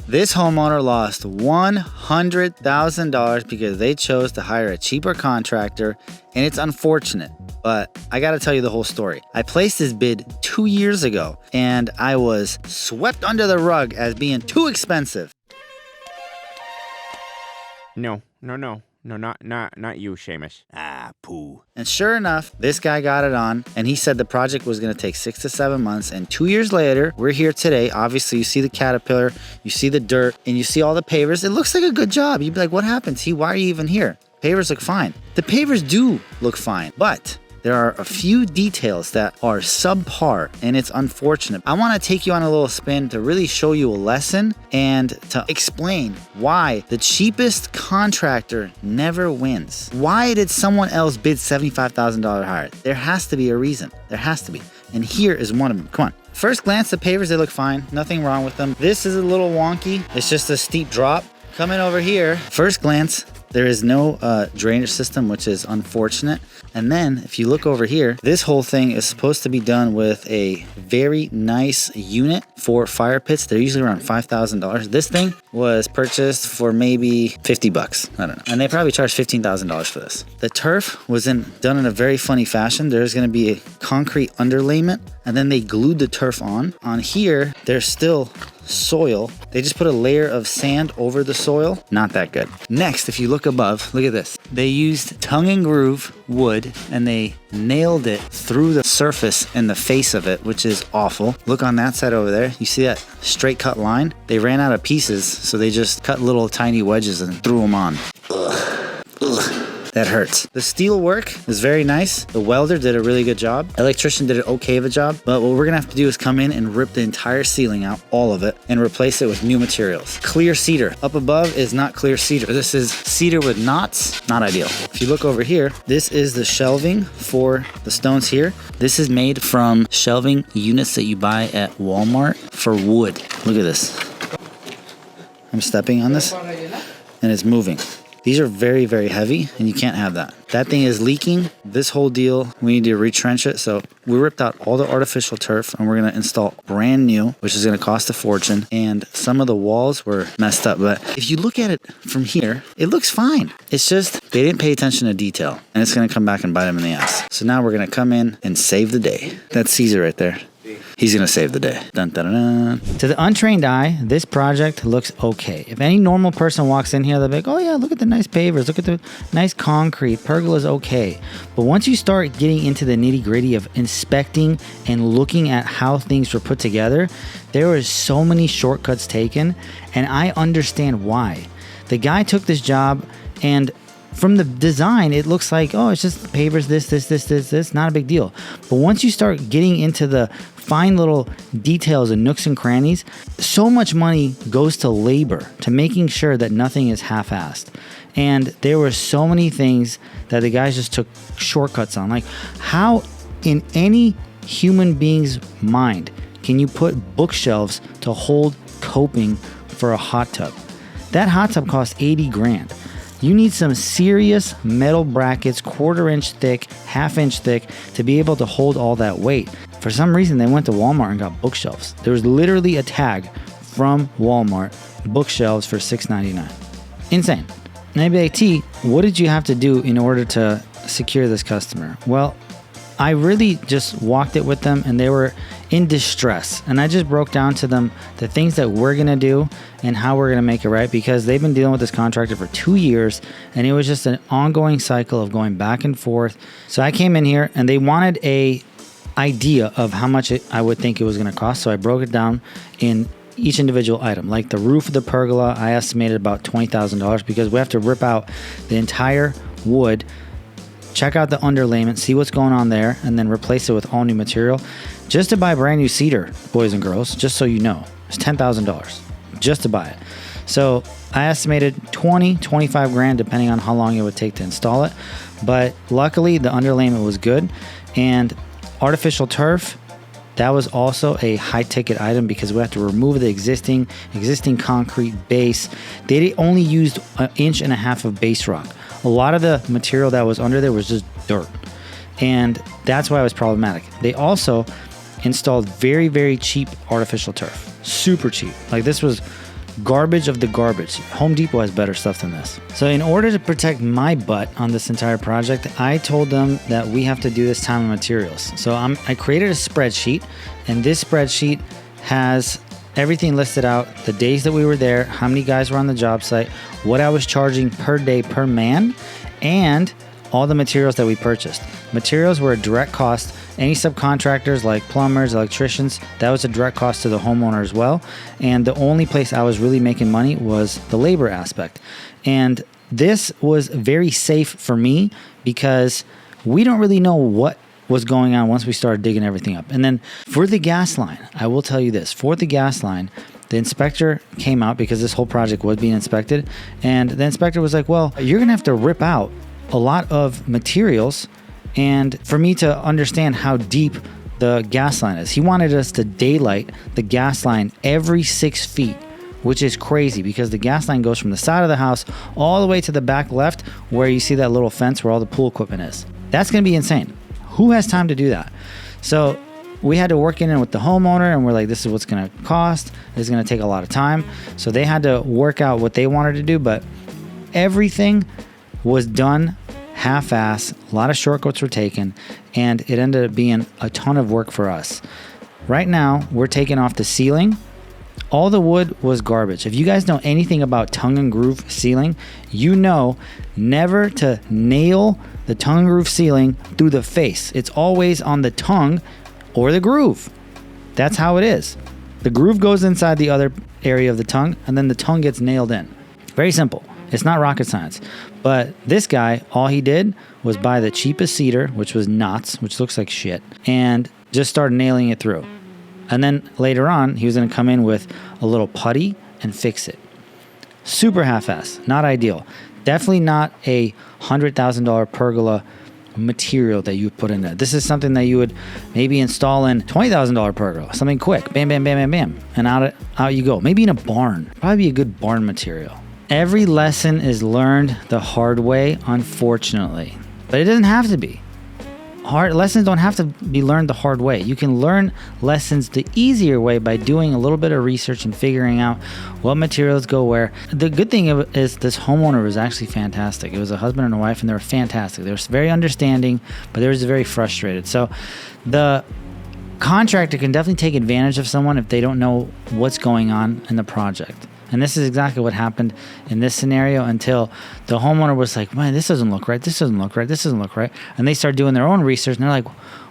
This homeowner lost $100,000 because they chose to hire a cheaper contractor, and it's unfortunate. But I gotta tell you the whole story. I placed this bid 2 years ago, and I was swept under the rug as being too expensive. No, not you, Seamus. Ah, poo. And sure enough, this guy got it on, and he said the project was gonna take 6 to 7 months, and 2 years later, we're here today. Obviously, you see the caterpillar, you see the dirt, and you see all the pavers. It looks like a good job. You'd be like, what happened? See, why are you even here? Pavers look fine. The pavers do look fine, but there are a few details that are subpar, and it's unfortunate. I want to take you on a little spin to really show you a lesson and to explain why the cheapest contractor never wins. Why did someone else bid $75,000 higher? There has to be a reason. There has to be. And here is one of them. Come on. First glance, the pavers, they look fine. Nothing wrong with them. This is a little wonky. It's just a steep drop. Coming over here, first glance, there is no drainage system, which is unfortunate. And then if you look over here, this whole thing is supposed to be done with a very nice unit for fire pits. They're usually around $5,000. This thing was purchased for maybe 50 bucks. I don't know. And they probably charged $15,000 for this. The turf was done in a very funny fashion. There's going to be a concrete underlayment, and then they glued the turf on. On here, there's still soil. They just put a layer of sand over the soil. Not that good. Next, if you look above, look at this. They used tongue and groove wood, and they nailed it through the surface and the face of it, which is awful. Look on that side over there. You see that straight cut line? They ran out of pieces, so they just cut little tiny wedges and threw them on. Ugh. Ugh. That hurts. The steel work is very nice. The welder did a really good job. Electrician did an okay of a job. But what we're gonna have to do is come in and rip the entire ceiling out, all of it, and replace it with new materials. Clear cedar. Up above is not clear cedar. This is cedar with knots. Not ideal. If you look over here, this is the shelving for the stones here. This is made from shelving units that you buy at Walmart for wood. Look at this. I'm stepping on this and it's moving. These are very, very heavy, and you can't have that. That thing is leaking. This whole deal, we need to retrench it. So we ripped out all the artificial turf, and we're gonna install brand new, which is gonna cost a fortune. And some of the walls were messed up. But if you look at it from here, it looks fine. It's just, they didn't pay attention to detail, and it's gonna come back and bite them in the ass. So now we're gonna come in and save the day. That's Caesar right there. He's gonna save the day. Dun, dun, dun, dun. To the untrained eye, this project looks okay. If any normal person walks in here, they'll be like, oh yeah, look at the nice pavers, look at the nice concrete, pergola's okay. But once you start getting into the nitty gritty of inspecting and looking at how things were put together, there were so many shortcuts taken, and I understand why. The guy took this job, and from the design, it looks like, oh, it's just pavers, this, not a big deal. But once you start getting into the fine little details and nooks and crannies, so much money goes to labor, to making sure that nothing is half-assed. And there were so many things that the guys just took shortcuts on. Like, how in any human being's mind can you put bookshelves to hold coping for a hot tub? That hot tub costs 80 grand. You need some serious metal brackets, 1/4 inch thick, 1/2 inch thick, to be able to hold all that weight. For some reason, they went to Walmart and got bookshelves. There was literally a tag from Walmart, bookshelves for $6.99. Insane. And I'd be like, T, what did you have to do in order to secure this customer? Well, I really just walked it with them, and they were in distress. And I just broke down to them the things that we're going to do and how we're going to make it right, because they've been dealing with this contractor for 2 years, and it was just an ongoing cycle of going back and forth. So I came in here, and they wanted a idea of how much I would think it was going to cost. So I broke it down in each individual item. Like the roof of the pergola, I estimated about $20,000, because we have to rip out the entire wood, check out the underlayment, see what's going on there, and then replace it with all new material. Just to buy brand new cedar, boys and girls, just so you know, it's $10,000 just to buy it. So I estimated 25 grand, depending on how long it would take to install it. But luckily the underlayment was good, and artificial turf, that was also a high ticket item, because we have to remove the existing concrete base. They only used 1.5 inches of base rock. A lot of the material that was under there was just dirt, and that's why it was problematic. They also installed very, very cheap artificial turf, super cheap. Like this was garbage of the garbage. Home Depot has better stuff than this. So in order to protect my butt on this entire project, I told them that we have to do this time and materials. So I created a spreadsheet, and this spreadsheet has everything listed out, the days that we were there, how many guys were on the job site, what I was charging per day per man, and all the materials that we purchased. Materials were a direct cost. Any subcontractors like plumbers, electricians, that was a direct cost to the homeowner as well. And the only place I was really making money was the labor aspect. And this was very safe for me because we don't really know what was going on once we started digging everything up. And then for the gas line, I will tell you this, for the gas line, the inspector came out because this whole project was being inspected. And the inspector was like, well, you're going to have to rip out a lot of materials and for me to understand how deep the gas line is. He wanted us to daylight the gas line every 6 feet, which is crazy because the gas line goes from the side of the house all the way to the back left where you see that little fence where all the pool equipment is. That's going to be insane. Who has time to do that? So we had to work in with the homeowner and we're like, this is what's going to cost. This is going to take a lot of time. So they had to work out what they wanted to do, but everything was done half-ass. A lot of shortcuts were taken, and it ended up being a ton of work for us. Right now, we're taking off the ceiling. All the wood was garbage. If you guys know anything about tongue and groove ceiling, you know never to nail the tongue and groove ceiling through the face. It's always on the tongue or the groove. That's how it is. The groove goes inside the other area of the tongue, and then the tongue gets nailed in. Very simple. It's not rocket science. But this guy, all he did was buy the cheapest cedar, which was knots, which looks like shit, and just started nailing it through. And then later on, he was going to come in with a little putty and fix it. Super half-ass. Not ideal. Definitely not a $100,000 pergola material that you would put in there. This is something that you would maybe install in $20,000 pergola. Something quick. Bam, bam, bam, bam, bam. And out you go. Maybe in a barn. Probably be a good barn material. Every lesson is learned the hard way, unfortunately. But it doesn't have to be. Lessons don't have to be learned the hard way. You can learn lessons the easier way by doing a little bit of research and figuring out what materials go where. The good thing is this homeowner was actually fantastic. It was a husband and a wife, and they were fantastic. They were very understanding, but they were very frustrated. So the contractor can definitely take advantage of someone if they don't know what's going on in the project. And this is exactly what happened in this scenario until the homeowner was like, man, this doesn't look right. This doesn't look right. This doesn't look right. And they start doing their own research and they're like,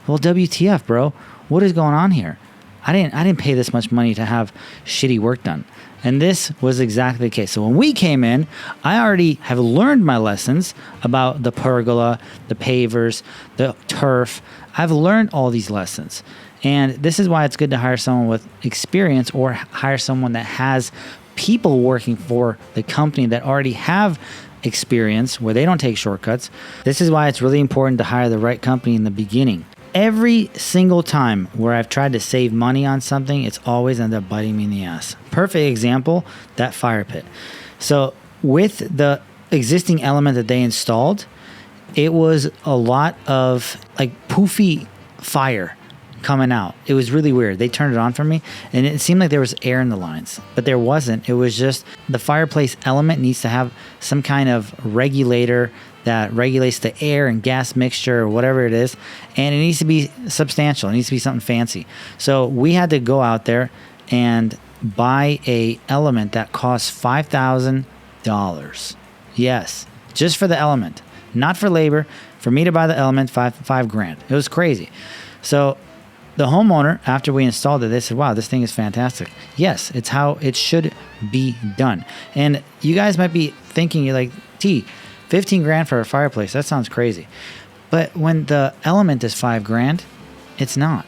well, WTF, bro? What is going on here? I didn't pay this much money to have shitty work done. And this was exactly the case. So when we came in, I already have learned my lessons about the pergola, the pavers, the turf. I've learned all these lessons. And this is why it's good to hire someone with experience or hire someone that has people working for the company that already have experience where they don't take shortcuts. This is why it's really important to hire the right company in the beginning. Every single time where I've tried to save money on something, it's always ended up biting me in the ass. Perfect example, that fire pit. So with the existing element that they installed, it was a lot of like poofy fire coming out. It was really weird. They turned it on for me and it seemed like there was air in the lines, but there wasn't. It was just the fireplace element needs to have some kind of regulator that regulates the air and gas mixture or whatever it is, and it needs to be substantial. It needs to be something fancy. So we had to go out there and buy a element that cost $5,000. Yes, just for the element, not for labor. For me to buy the element, five grand. It was crazy. So the homeowner, after we installed it, they said, wow, this thing is fantastic. Yes, it's how it should be done. And you guys might be thinking, you're like, 15 grand for a fireplace, that sounds crazy. But when the element is $5,000, it's not.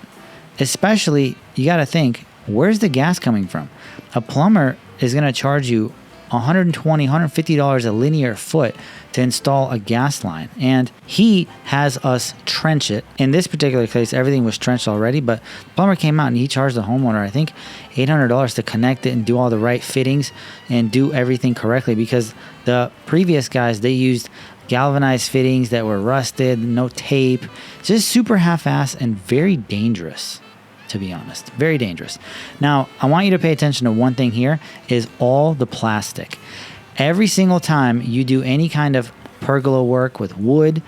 Especially, you got to think, where's the gas coming from? A plumber is going to charge you $120, $150 a linear foot to install a gas line. And he has us trench it. In this particular case, everything was trenched already, but the plumber came out and he charged the homeowner, I think, $800 to connect it and do all the right fittings and do everything correctly, because the previous guys, they used galvanized fittings that were rusted, no tape, just super half-ass and very dangerous. to be honest. Very dangerous. Now, I want you to pay attention to one thing here is all the plastic. Every single time you do any kind of pergola work with wood,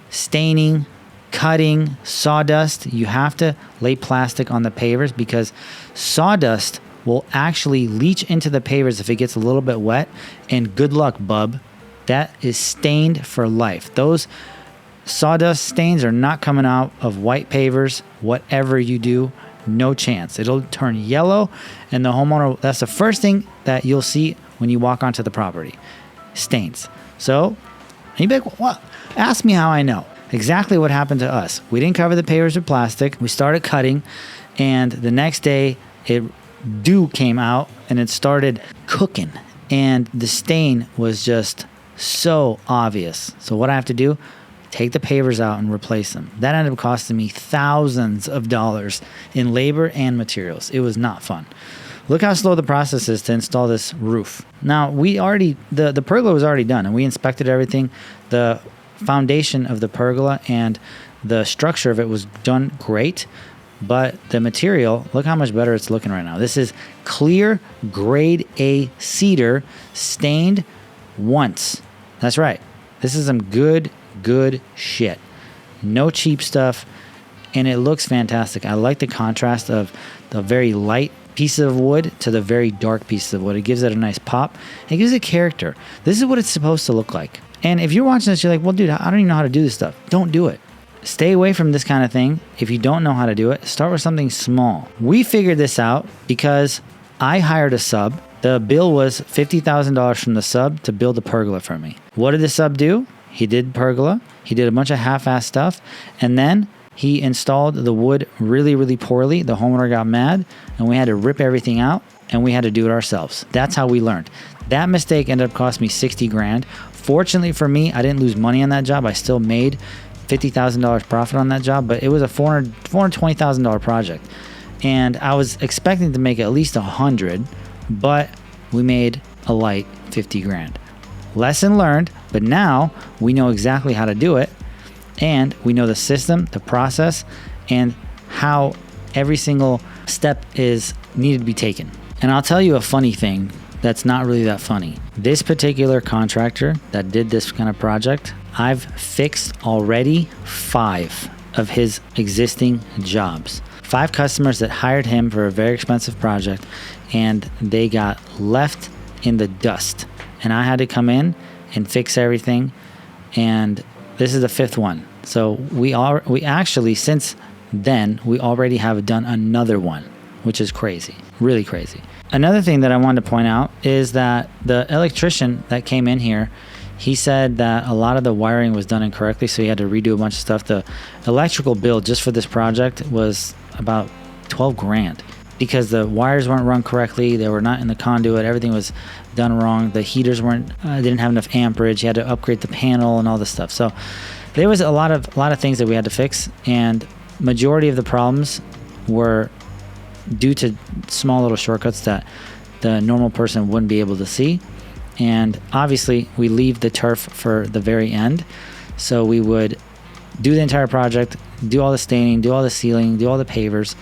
staining, cutting, sawdust, you have to lay plastic on the pavers because sawdust will actually leach into the pavers if it gets a little bit wet. And good luck, bub. That is stained for life. Those sawdust stains are not coming out of white pavers, whatever you do, no chance. It'll turn yellow, and the homeowner, that's the first thing that you'll see when you walk onto the property, stains. So, you'd be like, what? Ask me how I know. Exactly what happened to us. We didn't cover the pavers with plastic. We started cutting, and the next day, dew came out, and it started cooking, and the stain was just so obvious. So what I have to do, take the pavers out and replace them. That ended up costing me thousands of dollars in labor and materials. It was not fun. Look how slow the process is to install this roof. Now, the pergola was already done, and we inspected everything. The foundation of the pergola and the structure of it was done great, but the material, look how much better it's looking right now. This is clear grade A cedar stained once. That's right. This is some good shit. No cheap stuff, and it looks fantastic. I like the contrast of the very light pieces of wood to the very dark pieces of wood. It gives it a nice pop. It gives it character. This is what it's supposed to look like. And if you're watching this, you're like, well, dude, I don't even know how to do this stuff. Don't do it. Stay away from this kind of thing. If you don't know how to do it, start with something small. We figured this out because I hired a sub. The bill was $50,000 from the sub to build a pergola for me. What did the sub do? He did pergola. He did a bunch of half-assed stuff. And then he installed the wood really, really poorly. The homeowner got mad, and we had to rip everything out, and we had to do it ourselves. That's how we learned. That mistake ended up costing me 60 grand. Fortunately for me, I didn't lose money on that job. I still made $50,000 profit on that job, but it was a $420,000 project. And I was expecting to make at least 100, but we made a light 50 grand. Lesson learned, but now we know exactly how to do it, and we know the system, the process, and how every single step is needed to be taken. And I'll tell you a funny thing that's not really that funny. This particular contractor that did this kind of project, I've fixed already 5 of his existing jobs. 5 customers that hired him for a very expensive project, and they got left in the dust. And I had to come in and fix everything, and this is the 5th one. So we actually, since then, we already have done another one, which is crazy, really crazy. Another thing that I wanted to point out is that the electrician that came in here, he said that a lot of the wiring was done incorrectly, so he had to redo a bunch of stuff. The electrical bill just for this project was about 12 grand because the wires weren't run correctly. They were not in the conduit. Everything was done wrong. The heaters didn't have enough amperage. He had to upgrade the panel and all this stuff. So there was a lot of things that we had to fix, and majority of the problems were due to small little shortcuts that the normal person wouldn't be able to see. And obviously we leave the turf for the very end. So we would do the entire project, do all the staining, do all the sealing, do all the pavers.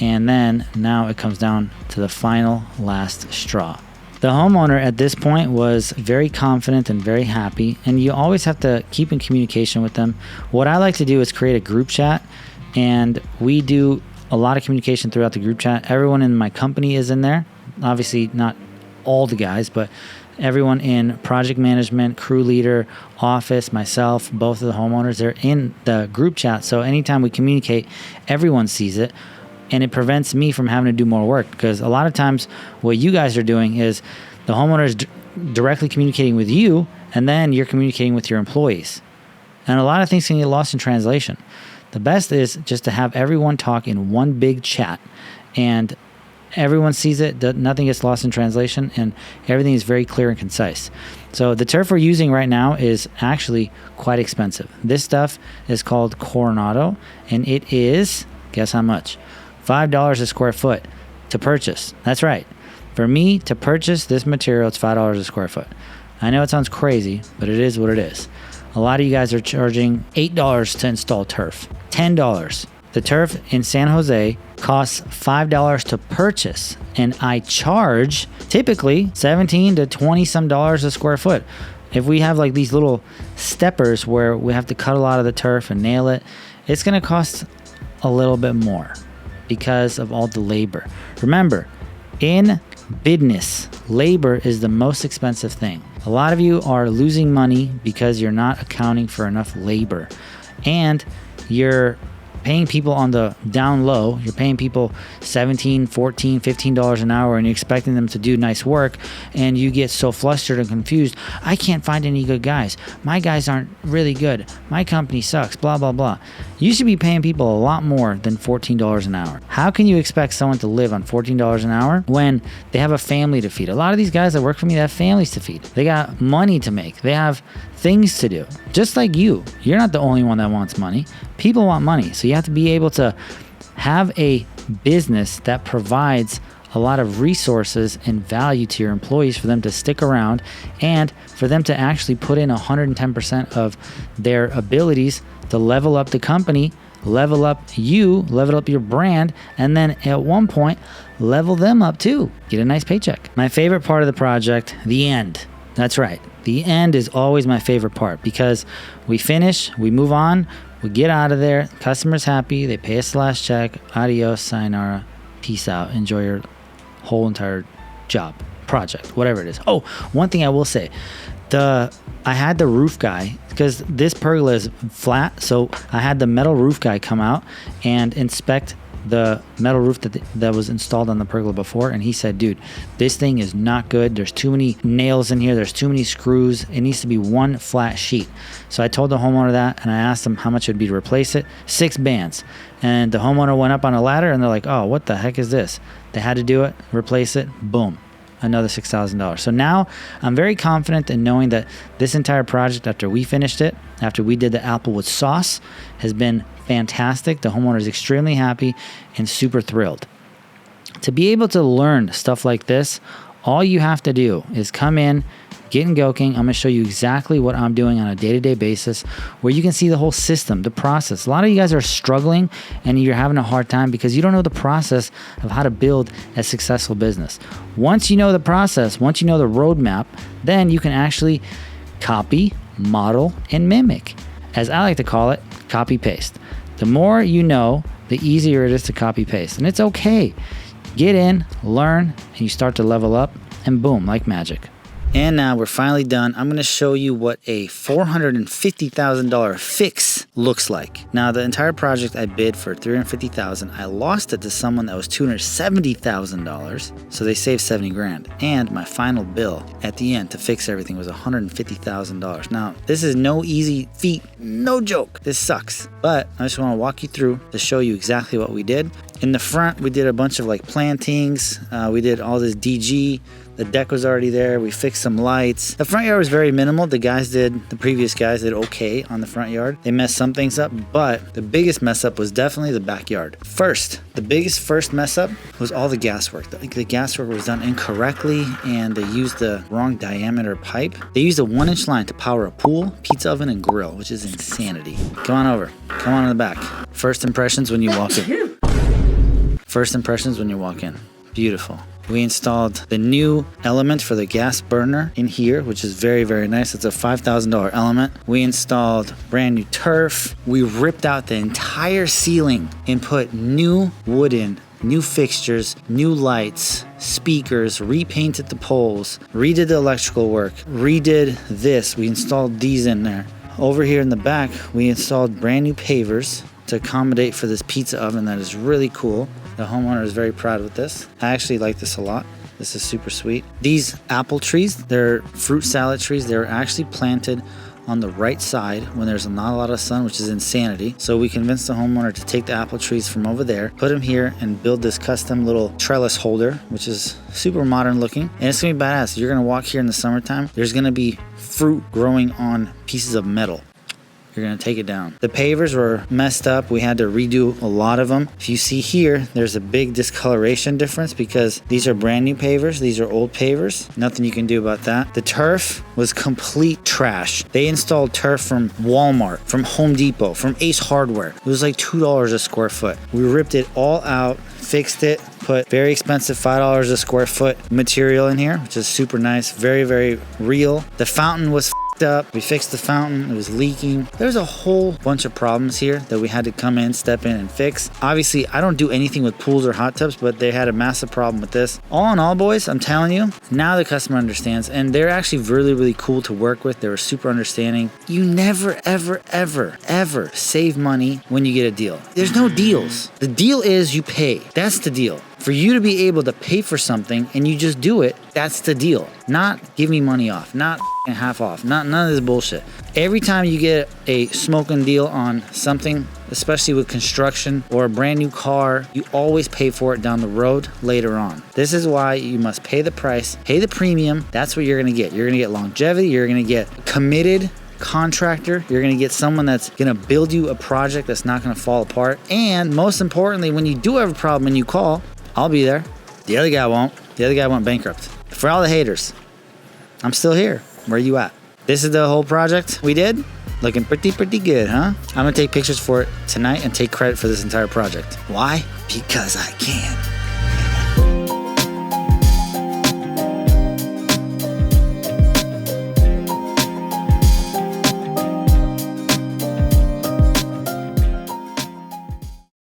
And then now it comes down to the final last straw. The homeowner at this point was very confident and very happy. And you always have to keep in communication with them. What I like to do is create a group chat, and we do a lot of communication throughout the group chat. Everyone in my company is in there. Obviously not all the guys, but everyone in project management, crew leader, office, myself, both of the homeowners, they're in the group chat. So anytime we communicate, everyone sees it, and it prevents me from having to do more work, because a lot of times what you guys are doing is the homeowner is directly communicating with you, and then you're communicating with your employees. And a lot of things can get lost in translation. The best is just to have everyone talk in one big chat, and everyone sees it, nothing gets lost in translation, and everything is very clear and concise. So the turf we're using right now is actually quite expensive. This stuff is called Coronado, and it is, guess how much? $5 a square foot to purchase. That's right. For me to purchase this material, it's $5 a square foot. I know it sounds crazy, but it is what it is. A lot of you guys are charging $8 to install turf, $10. The turf in San Jose costs $5 to purchase, and I charge typically $17 to $20 some a square foot. If we have like these little steppers where we have to cut a lot of the turf and nail it, it's going to cost a little bit more because of all the labor. Remember, in business, labor is the most expensive thing. A lot of you are losing money because you're not accounting for enough labor, and you're paying people on the down low. You're paying people $17, $14, $15 an hour, and you're expecting them to do nice work, and you get so flustered and confused. I can't find any good guys. My guys aren't really good. My company sucks, blah, blah, blah. You should be paying people a lot more than $14 an hour. How can you expect someone to live on $14 an hour when they have a family to feed? A lot of these guys that work for me, they have families to feed. They got money to make. They have things to do. Just like you. You're not the only one that wants money. People want money. So you have to be able to have a business that provides a lot of resources and value to your employees for them to stick around and for them to actually put in 110% of their abilities to level up the company, level up you, level up your brand, and then at one point, level them up too. Get a nice paycheck. My favorite part of the project, the end. That's right. The end is always my favorite part because we finish, we move on, we get out of there, customer's happy, they pay us the last check, adios, sayonara, peace out, enjoy your whole entire job, project, whatever it is. Oh, one thing I will say, I had the roof guy, because this pergola is flat, so I had the metal roof guy come out and inspect the metal roof that was installed on the pergola before, and he said, dude, this thing is not good. There's too many nails in here. There's too many screws. It needs to be one flat sheet. So I told the homeowner that, and I asked him how much it would be to replace it. 6 bands. And the homeowner went up on a ladder, and they're like, oh, what the heck is this? They had to do it, replace it, boom, another $6,000. So now I'm very confident in knowing that this entire project, after we finished it, after we did the applewood sauce, has been fantastic. The homeowner is extremely happy and super thrilled. To be able to learn stuff like this, all you have to do is come in, get in Goking. I'm going to show you exactly what I'm doing on a day-to-day basis where you can see the whole system, the process. A lot of you guys are struggling and you're having a hard time because you don't know the process of how to build a successful business. Once you know the process, once you know the roadmap, then you can actually copy, model, and mimic. As I like to call it, copy-paste. The more you know, the easier it is to copy-paste. And it's okay. Get in, learn, and you start to level up, and boom, like magic. And now we're finally done. I'm going to show you what a $450,000 fix looks like. Now, the entire project I bid for $350,000. I lost it to someone that was $270,000. So they saved 70 grand. And my final bill at the end to fix everything was $150,000. Now, this is no easy feat. No joke. This sucks. But I just want to walk you through to show you exactly what we did. In the front, we did a bunch of like plantings. We did all this DG. The deck was already there. We fixed some lights. The front yard was very minimal. The previous guys did okay on the front yard. They messed some things up, but the biggest mess up was definitely the backyard. The biggest mess up was all the gas work. The gas work was done incorrectly, and they used the wrong diameter pipe. They used a 1-inch line to power a pool, pizza oven, and grill, which is insanity. Come on over. Come on in the back. First impressions when you walk in. Beautiful. We installed the new element for the gas burner in here, which is very, very nice. It's a $5,000 element. We installed brand new turf. We ripped out the entire ceiling and put new wood in, new fixtures, new lights, speakers, repainted the poles, redid the electrical work, redid this. We installed these in there. Over here in the back, we installed brand new pavers to accommodate for this pizza oven that is really cool. The homeowner is very proud of this. I actually like this a lot. This is super sweet. These apple trees, they're fruit salad trees. They're actually planted on the right side when there's not a lot of sun, which is insanity. So we convinced the homeowner to take the apple trees from over there, put them here, and build this custom little trellis holder, which is super modern looking. And it's gonna be badass. You're gonna walk here in the summertime. There's gonna be fruit growing on pieces of metal. you're gonna take it down. The pavers were messed up. We had to redo a lot of them. If you see here, there's a big discoloration difference because these are brand new pavers. These are old pavers. Nothing you can do about that. The turf was complete trash. They installed turf from Walmart, from Home Depot, from Ace Hardware. It was like $2 a square foot. We ripped it all out, fixed it, put very expensive $5 a square foot material in here, which is super nice, very, very real. The fountain was up. We fixed the fountain. It was leaking. There's a whole bunch of problems here that we had to come in, step in, and fix. Obviously, I don't do anything with pools or hot tubs, but they had a massive problem with this. All in all, boys, I'm telling you, now the customer understands, and they're actually really, really cool to work with. They were super understanding. You never, ever, ever, ever save money when you get a deal. There's no deals. The deal is you pay. That's the deal. For you to be able to pay for something and you just do it, that's the deal. Not give me money off, not half off, none of this bullshit. Every time you get a smoking deal on something, especially with construction or a brand new car, you always pay for it down the road later on. This is why you must pay the price, pay the premium. That's what you're gonna get. You're gonna get longevity, you're gonna get committed contractor, you're gonna get someone that's gonna build you a project that's not gonna fall apart. And most importantly, when you do have a problem and you call, I'll be there. The other guy won't. The other guy went bankrupt. For all the haters, I'm still here. Where you at? This is the whole project we did. Looking pretty good, huh? I'm gonna take pictures for it tonight and take credit for this entire project. Why? Because I can.